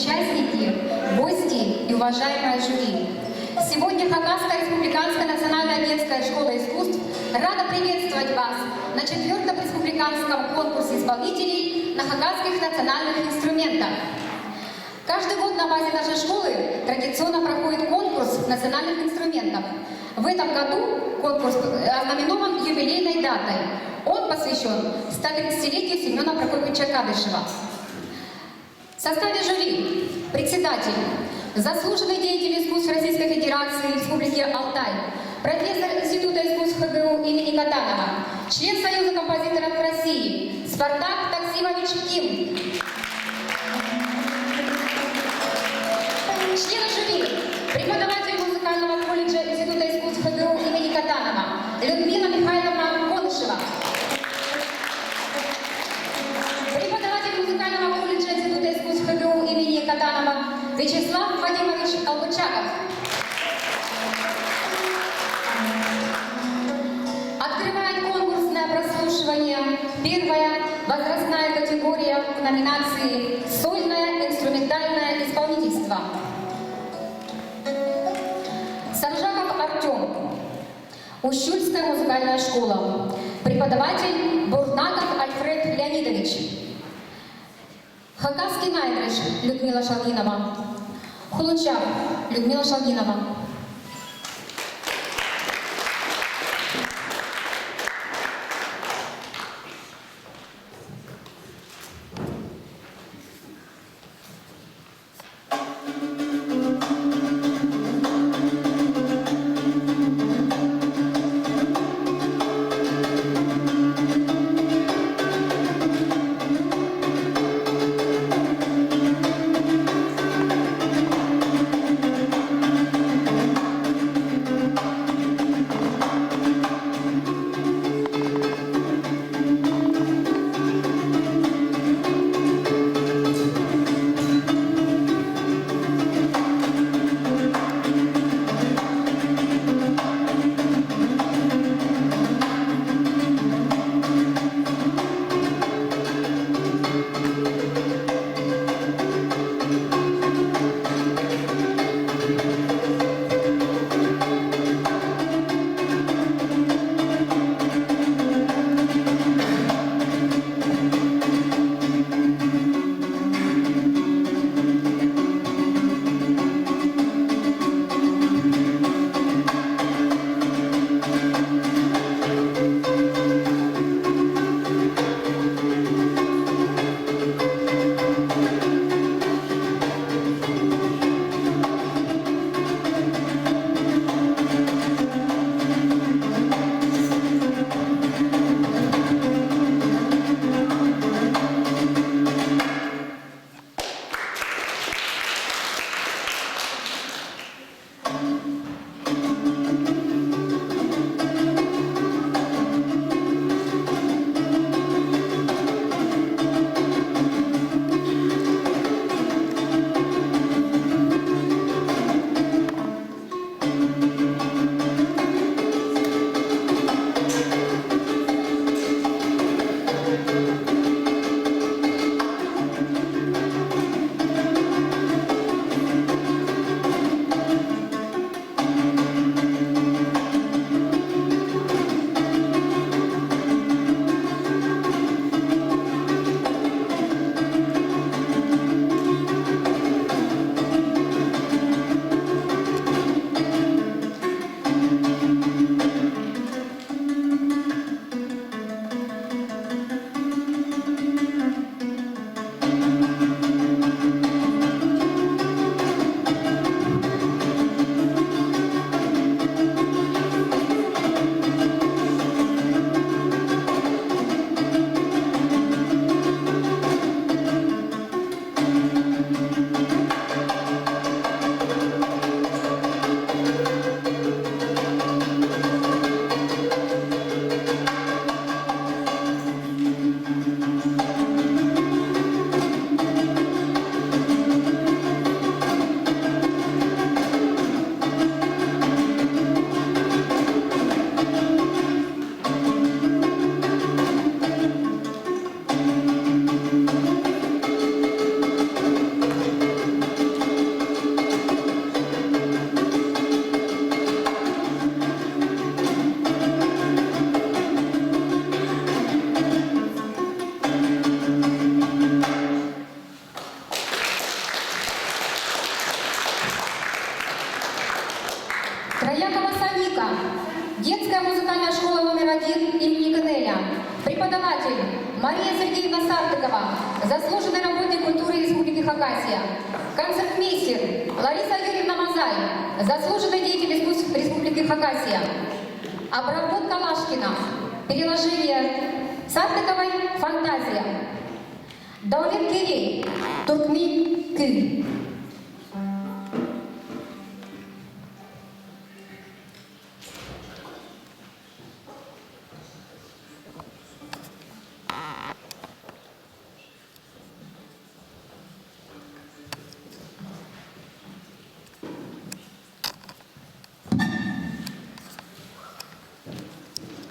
участники, гости и уважаемое жюри. Сегодня Хакасская республиканская национальная детская школа искусств рада приветствовать вас на 4-м республиканском конкурсе исполнителей на хакасских национальных инструментах. Каждый год на базе нашей школы традиционно проходит конкурс национальных инструментов. В этом году конкурс ознаменован юбилейной датой. Он посвящен 130-летию Семена Прокопьевича Кадышева. В составе жюри председатель, заслуженный деятель искусств Российской Федерации и Республики Алтай, профессор Института искусств ХГУ имени Катанова, член Союза композиторов России Спартак Таксимович Ким. Члены жюри, преподаватель музыкального колледжа Института искусств ХГУ имени Катанова Людмила Михайловна Конышева. Преподаватель музыкального колледжа Института искусств ХГУ имени Катанова Вячеслав Вадимович Албучаков. Открывает конкурсное прослушивание первая возрастная категория в номинации «Сольное инструментальное исполнительство». Санжаков Артем, Ущульская музыкальная школа, преподаватель Бурнаков Альфред Леонидович, Хакасский Найдрыш Людмила Шалгинова, Хулучак Людмила Шалгинова. Мария Сергеевна Сартыкова, заслуженный работник культуры Республики Хакасия. Концертмейстер Лариса Юрьевна Мазай, заслуженный деятель искусств Республики Хакасия. Обработка Лашкина. Переложение Сартыковой «Фантазия». Даулет Керей, Туркми Кыль.